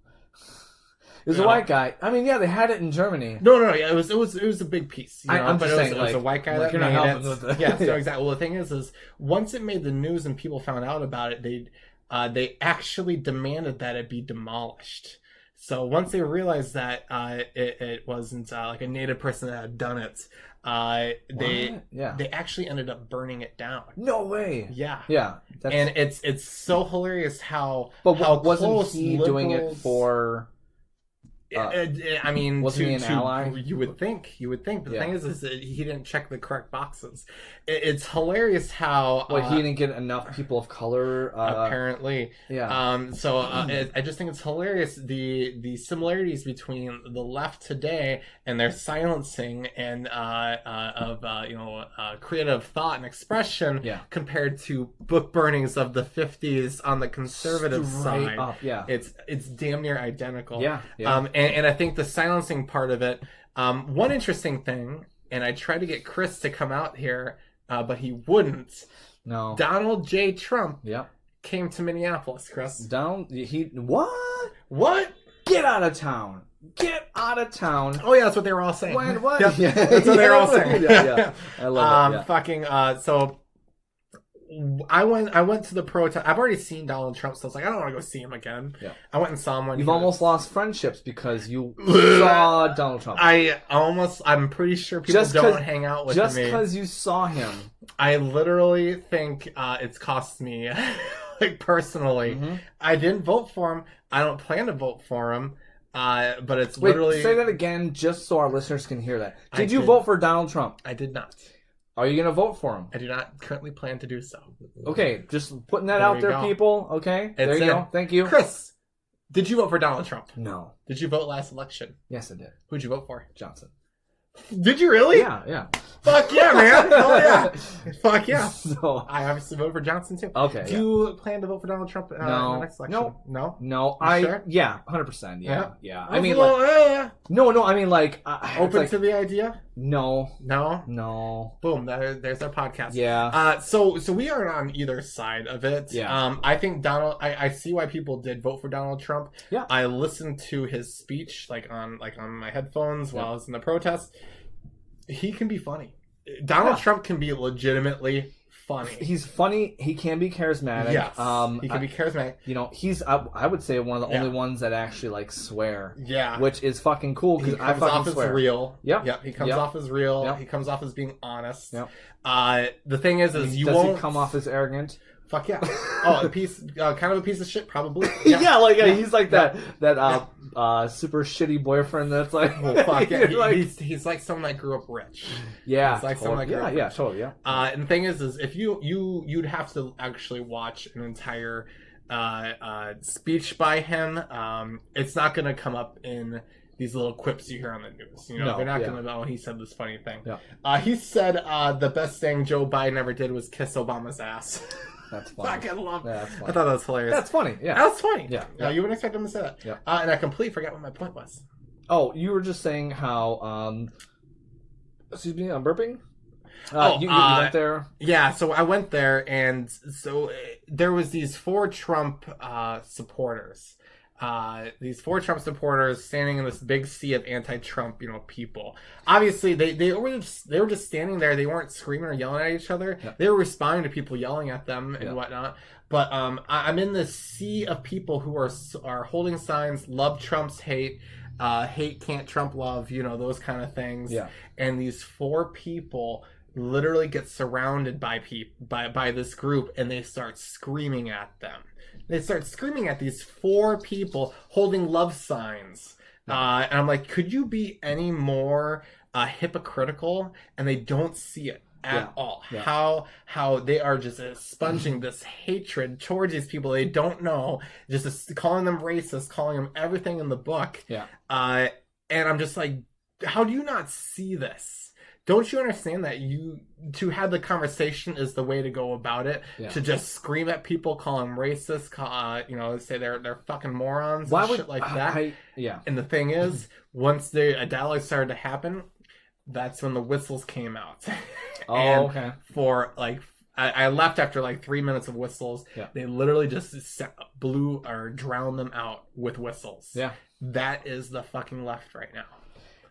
It was a white guy. I mean, they had it in Germany. No. It was a big piece. I'm just saying, it was a white guy that you're not made helping it. with it. Yeah, so exactly. Well, the thing is once it made the news and people found out about it, they actually demanded that it be demolished. So once they realized that it wasn't like a native person that had done it, they actually ended up burning it down. No way. Yeah. And it's so hilarious how. But how wasn't he doing it for? I mean, wasn't he an ally? You would think. But the thing is that he didn't check the correct boxes. It's hilarious how. He didn't get enough people of color. Apparently. Yeah. I just think it's hilarious the similarities between the left today and their silencing and creative thought and expression compared to book burnings of the 50s on the conservative side. Up, It's damn near identical. Yeah. And I think the silencing part of it, one interesting thing, and I tried to get Chris to come out here, but he wouldn't. No. Donald J. Trump came to Minneapolis, Chris. What? What? Get out of town. Get out of town. Oh, yeah, that's what they were all saying. What? Yep. Yeah. That's what they were all saying. I love it. So I went to the protest. I've already seen Donald Trump, so I was like, I don't want to go see him again. Yeah. I went and saw him. You've almost lost friendships because you saw Donald Trump. I'm pretty sure people don't hang out with me. Just because you saw him. I literally think it's cost me, like, personally. Mm-hmm. I didn't vote for him. I don't plan to vote for him. But it's literally... say that again just so our listeners can hear that. Did you vote for Donald Trump? I did not. Are you going to vote for him? I do not currently plan to do so. Okay, just putting that out there, people. Okay, there you go. Thank you. Chris, did you vote for Donald Trump? No. Did you vote last election? Yes, I did. Who'd you vote for? Johnson. Did you really? Yeah. Fuck yeah, man. Hell yeah. Fuck yeah. So, I obviously voted for Johnson, too. Okay. Do you plan to vote for Donald Trump in the next election? No. Sure? Yeah, 100%. Yeah. I mean, like... No, I mean, like... open to the idea? No. Boom, there's our podcast. Yeah. So we are on either side of it. Yeah. I think I see why people did vote for Donald Trump. Yeah. I listened to his speech on my headphones while I was in the protest. He can be funny. Donald Trump can be legitimately funny. He's funny. He can be charismatic. Yes. He can be charismatic. He's I would say one of the only ones that actually like swear. Yeah. Which is fucking cool because I fucking off swear. As real. Yep. He comes off as real. Yep. He comes off as being honest. Yep. The thing is you does won't he come off as arrogant? Fuck yeah. Oh, kind of a piece of shit, probably. Yeah, he's like that super shitty boyfriend that's like, well, fuck yeah. He's like someone that grew up rich. Yeah, he's like someone that grew up rich. Totally, yeah. And the thing is if you'd have to actually watch an entire speech by him. It's not going to come up in these little quips you hear on the news. You know, No, they're not yeah. going to know he said this funny thing. Yeah. He said the best thing Joe Biden ever did was kiss Obama's ass. That's funny. Fucking love. Yeah, that's funny. I thought that was hilarious. That's funny. Yeah. That was funny. Yeah. You wouldn't expect him to say that. Yeah. And I completely forgot what my point was. Oh, you were just saying how. Excuse me, I'm burping. You went there. Yeah, so I went there, and so there was these 4 Trump supporters. These 4 Trump supporters standing in this big sea of anti-Trump, people. Obviously, they were just standing there. They weren't screaming or yelling at each other. Yeah. They were responding to people yelling at them and whatnot. But I'm in this sea of people who are holding signs, love Trump's hate, hate can't Trump love, those kind of things. Yeah. And these 4 people literally get surrounded by this group, and they start screaming at them. They start screaming at these 4 people holding love signs. And I'm like, could you be any more hypocritical? And they don't see it at all. Yeah. How they are just sponging this hatred towards these people they don't know, just calling them racist, calling them everything in the book. Yeah. And I'm just like, how do you not see this? Don't you understand that to have the conversation is the way to go about it? Yeah. To just scream at people, call them racist, say they're fucking morons, shit like that. And the thing is, once a dialogue started to happen, that's when the whistles came out. Okay. For I left after 3 minutes of whistles. Yeah. They literally just blew or drowned them out with whistles. Yeah. That is the fucking left right now.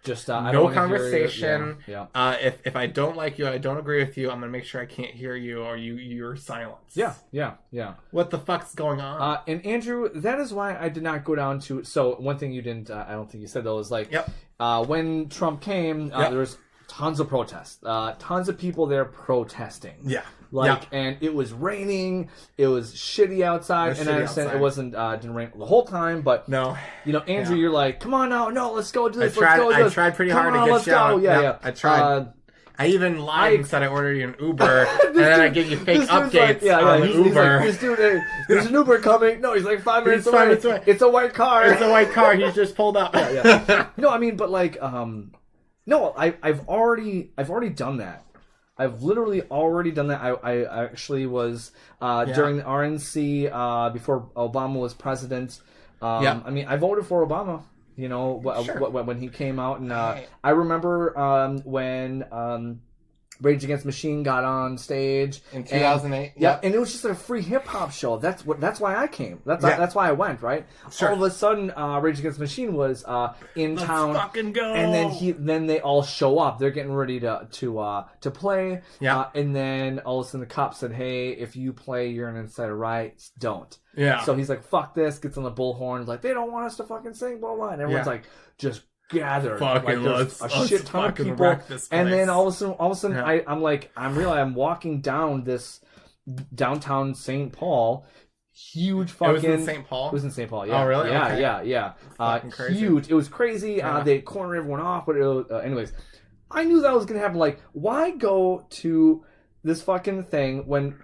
Just no conversation. If I don't like you, I don't agree with you, I'm gonna make sure I can't hear you, or you're silenced. Yeah. What the fuck's going on? And Andrew, that is why I did not go down to. So one thing you didn't, I don't think you said though, is when Trump came, there was tons of protests, tons of people there protesting. Yeah. And it was raining. It was shitty outside, and I understand it wasn't didn't rain the whole time. But no, Andrew, you're like, come on now, no, let's go do this. I tried pretty hard to get you out. Yeah. I tried. I even lied and said I ordered you an Uber, and then I give you fake updates on the Uber. He's like, this dude, there's an Uber coming. No, he's like 5 minutes away. It's a white car. It's a white car. He's just pulled up. No, I mean, but no, I've already done that. I've literally already done that. I actually was during the RNC before Obama was president. I mean, I voted for Obama. When he came out, and I remember when Rage Against the Machine got on stage in 2008. And it was just a free hip hop show. That's why I came. That's why I went. Right. Sure. All of a sudden, Rage Against the Machine was in town. Let's fucking go. And then they all show up. They're getting ready to play. Yeah. And then all of a sudden the cop said, "Hey, if you play, you're an inciting riots. Don't." Yeah. So he's like, "Fuck this!" Gets on the bullhorn. Like, they don't want us to fucking sing, blah blah. And everyone's like, just gathered. Fucking there's a shit ton of people. And then all of a sudden, I'm walking down this downtown St. Paul. Huge fucking. It was in St. Paul? It was in St. Paul, yeah. Oh, really? Yeah. Crazy. Huge. It was crazy. They cornered everyone off, but anyways. I knew that was going to happen. Like, why go to this fucking thing when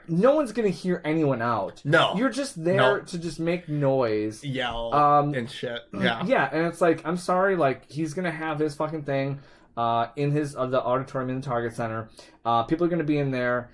no one's going to hear anyone out? No. You're just there to just make noise. Yell and shit. Yeah. Yeah, and it's like, I'm sorry, he's going to have his fucking thing in the auditorium in the Target Center. People are going to be in there.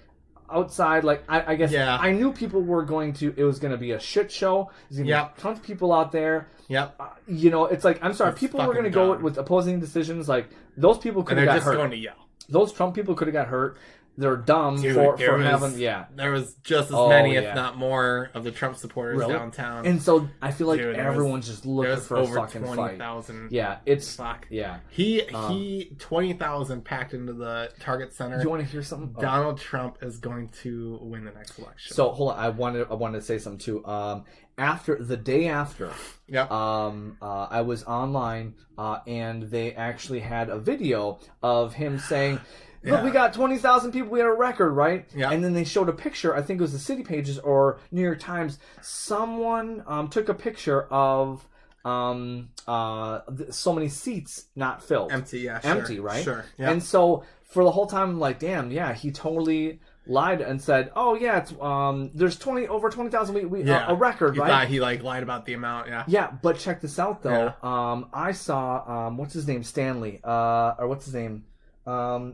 Outside, I guess I knew people were going to. It was going to be a shit show. There's going to be tons of people out there. Yep. It's like, I'm sorry, people were going to go with opposing decisions. Like, those people could have got hurt. They're just going to yell. Those Trump people could have got hurt. They're dumb for having. There was just as many, if not more, of the Trump supporters downtown. And so I feel like everyone's just looking for a fucking 20,000. fight. Yeah, it's fuck. Yeah. He 20,000 packed into the Target Center. You want to hear something? Donald Trump is going to win the next election. So hold on, I wanted to say something too. The day after, I was online, and they actually had a video of him saying, "Look, we got 20,000 people. We had a record, right?" Yeah. And then they showed a picture. I think it was the City Pages or New York Times. Someone took a picture of so many seats not filled, empty, empty, right? Sure. Yeah. And so for the whole time, I'm like, damn, yeah, he totally lied and said, "Oh yeah, it's there's over 20,000 a record, you right?" Thought he like lied about the amount, yeah. Yeah, but check this out though. Yeah. I saw what's his name, Stanley, or what's his name?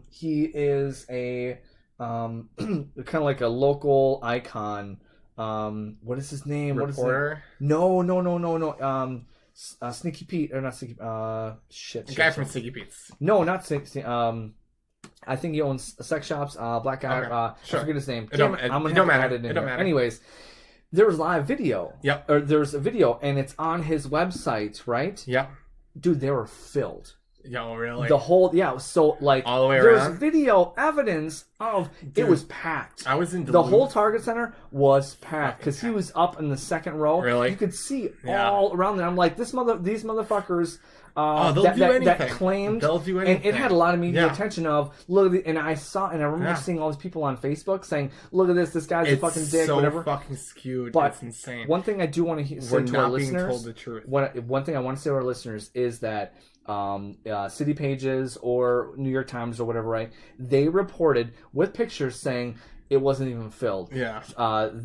He is a kind of like a local icon. What is his name? Reporter? What is it? No. Sneaky Pete or not Sneaky? Shit. The guy from Sneaky Pete's. No, not Sneaky. I think he owns sex shops. Black guy. Okay, sure. I forget his name. It don't matter. It don't matter. Anyways, there was live video. Yep. Or there's a video, and it's on his website, right? Yep. Dude, they were filled. Yo, really? The whole so like all the way there's around? Video evidence of it was packed. I was in Duluth. The whole Target Center was packed because he was up in the second row. Really? You could see all around there. I'm like, these motherfuckers. They'll do anything. That claimed They'll do anything. And it had a lot of media attention of look at and I remember seeing all these people on Facebook saying, look at this guy's a fucking dick, so whatever. Fucking skewed. But it's insane. One thing I do want to say to our listeners, being told the truth. One thing I want to say to our listeners is that City Pages or New York Times or whatever, right? They reported with pictures saying it wasn't even filled. Yeah.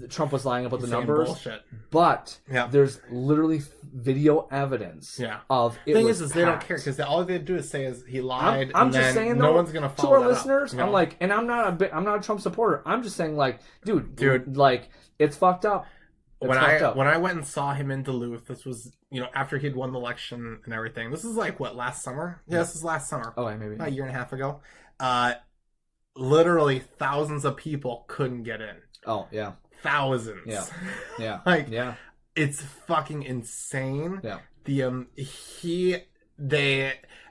Trump was lying about the numbers. Bullshit. But there's literally video evidence of it. The thing was is they don't care because all they do is say is he lied. I'm just saying no though, one's gonna follow to our that listeners. up, you know? I'm like, and I'm not a Trump supporter. I'm just saying, like, dude, like it's fucked up. When I went and saw him in Duluth, this was after he'd won the election and everything. This is like what, last summer? Yeah, this is last summer. Oh, maybe a year and a half ago. Literally thousands of people couldn't get in. Oh yeah, thousands. Yeah. Like it's fucking insane. Yeah.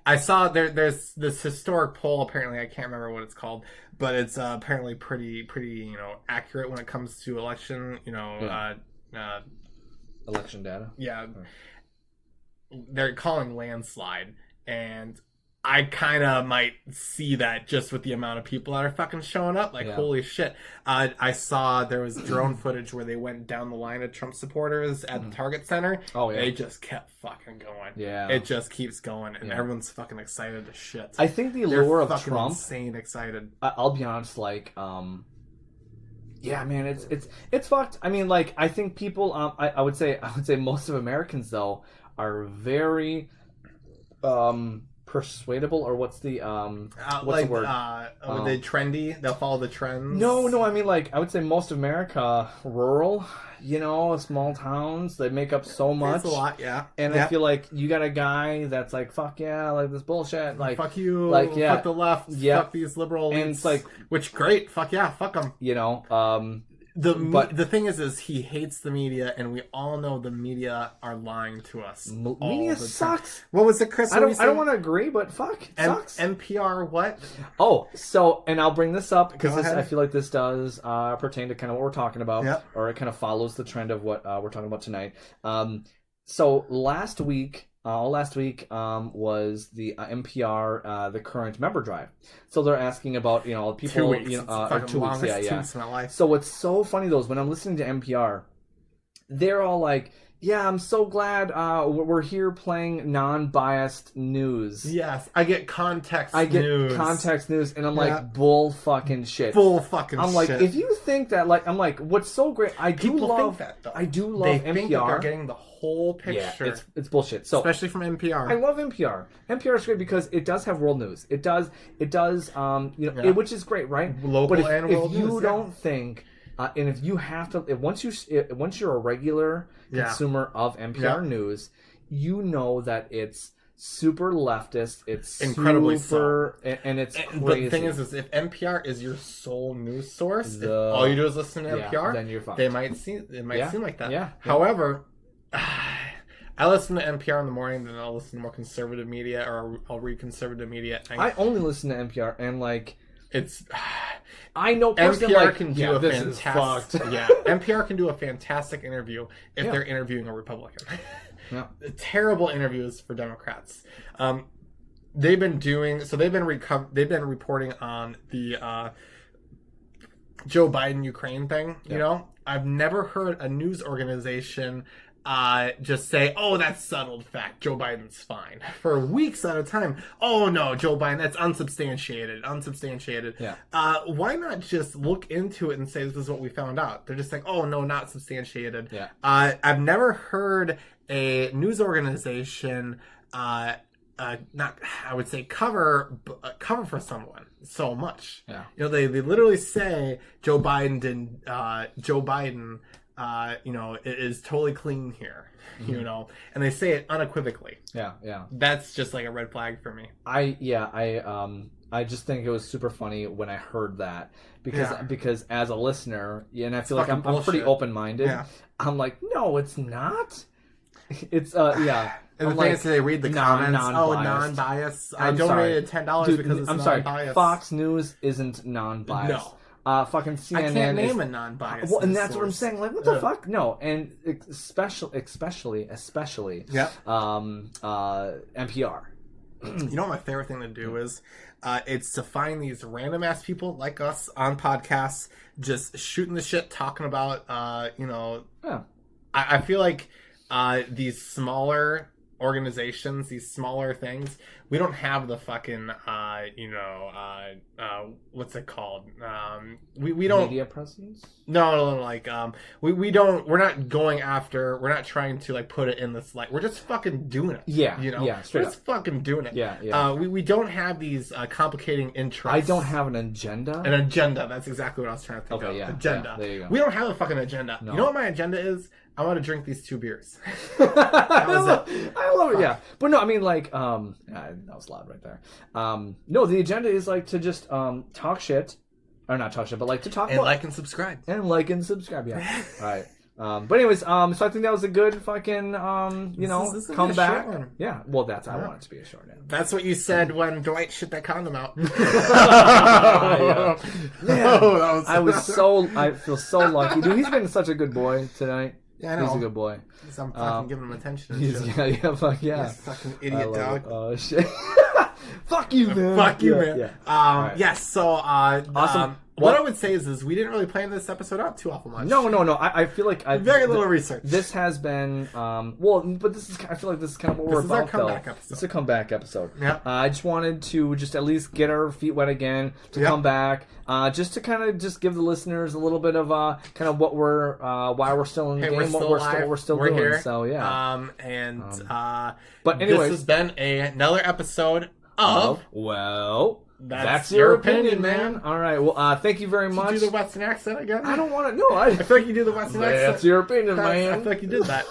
I saw there's this historic poll. Apparently, I can't remember what it's called, but it's apparently pretty accurate when it comes to election. Election data. Yeah. They're calling landslide, and I kind of might see that just with the amount of people that are fucking showing up. Like, holy shit. I saw there was drone footage where they went down the line of Trump supporters at the Target Center. Oh, yeah. They just kept fucking going. Yeah. It just keeps going, and everyone's fucking excited as shit. I think the allure of Trump... insane excited. I'll be honest, like... yeah, man, it's fucked. I mean, like, I think people... I would say most of Americans, though, are very... persuadable, or what's the what's the word? Are they trendy? They'll follow the trends. No. I mean, like, I would say most of America rural. Small towns. They make up so much. There's a lot, yeah. And I feel like you got a guy that's like, fuck yeah, like this bullshit, like fuck you, like fuck the left, fuck these liberal elites. And it's like, which great, fuck yeah, fuck them. The thing is he hates the media, and we all know the media are lying to us. Media sucks. What was it, Chris? I don't want to agree, but fuck, it sucks. NPR, what? Oh, so, and I'll bring this up because I feel like this does pertain to kind of what we're talking about, or it kind of follows the trend of what we're talking about tonight. So last week was the NPR the current member drive. So they're asking about people 2 weeks. 2 weeks, 2 weeks of my life. So what's so funny though is when I'm listening to NPR, they're all like, yeah, I'm so glad we're here playing non-biased news. Yes, I get context news, and I'm like, bull fucking shit. Bull fucking shit. I'm like, if you think that, like, I'm like, what's so great, I do love that, though. I do love they NPR. Think that they're getting the whole picture. Yeah, it's bullshit. So especially from NPR. I love NPR. NPR is great because it does have world news. It does which is great, right? Local but and world news. If you don't think and if you have to, once you're a regular consumer of NPR news, you know that it's super leftist. It's incredibly super, and it's crazy. But the thing is if NPR is your sole news source, if all you do is listen to NPR, then you're fine. It might seem like that. Yeah. However, I listen to NPR in the morning, then I'll listen to more conservative media, or I'll read conservative media. I only listen to NPR, and like it's. I know NPR can do a fantastic. NPR can do a fantastic interview if they're interviewing a Republican. Terrible interviews for Democrats. They've been reporting on the Joe Biden Ukraine thing. You know, I've never heard a news organization just say, oh, that's settled fact. Joe Biden's fine for weeks at a time. Oh no, Joe Biden, that's unsubstantiated. Yeah. Why not just look into it and say this is what we found out? They're just saying, oh no, not substantiated. Yeah. I've never heard a news organization, I would say cover for someone so much. Yeah. You know, they literally say Joe Biden is totally clean here, you know, and they say it unequivocally. Yeah, yeah. That's just like a red flag for me. I just think it was super funny when I heard that because as a listener, and I feel like I'm pretty open-minded. Yeah. I'm like, no, it's not. It's yeah. And the thing is, they read the comments. Non-biased. I donated $10 because it's non-biased. Fox News isn't non-biased. No. Fucking CNN. I can't name a non-biased. Well, and that's what I'm saying. Like, what the fuck? No, and especially. Yeah. NPR. You know what my favorite thing to do is? It's to find these random ass people like us on podcasts, just shooting the shit, talking about, Yeah. I feel like these smaller organizations, these smaller things, we don't have the fucking what's it called, we don't media presence. We're not trying to like put it in this light. We're just fucking doing it. Yeah, you know, yeah, we're just fucking doing it. Yeah. We don't have these complicating interests. I don't have an agenda. That's exactly what I was trying to think of. Agenda. Yeah, there you go. We don't have a fucking agenda. No. You know what my agenda is? I want to drink these 2 beers. I love it. Yeah, but no, I mean, like, that was loud right there. No, the agenda is like to just talk shit, or not talk shit, but like to talk and about, like and subscribe. Yeah. All right. But anyways, so I think that was a good fucking comeback. Yeah. Well, I want it to be a short one. That's what you said when Dwight shit that condom out. Yeah. I feel so lucky, dude. He's been such a good boy tonight. Yeah, I know. He's a good boy. I'm fucking giving him attention. Yeah. He's fucking idiot dog. Oh shit. Fuck you, man. Fuck you, man. Yeah. Right. Yes. So, awesome. What I would say is we didn't really plan this episode out too awful much. No. I feel like very little research. This has been but this is. I feel like this is kind of what we're about. This is our comeback episode. It's a comeback episode. Yeah. I just wanted to just at least get our feet wet again to come back. Just to kind of just give the listeners a little bit of kind of what we're why we're still in the game, what we're still doing. Here. So yeah. But anyways, this has been another episode of That's your opinion, man. All right. Well, thank you very much. Did you do the Western accent again? I don't want to. No, I feel like you do the Western accent. That's your opinion, man. I feel like you did that.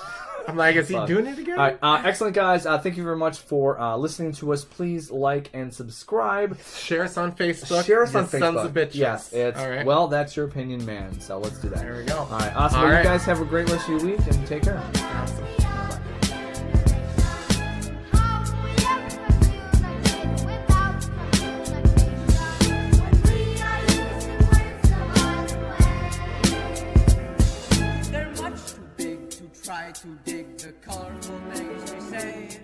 I'm like, is he doing it again? All right. Excellent, guys. Thank you very much for listening to us. Please like and subscribe. Share us on Facebook. Sons of bitches. Yes. It's all right. Well, that's your opinion, man. So let's do that. There we go. All right. Awesome. You guys have a great rest of your week and take care. Awesome. Try to dig the colorful names we say.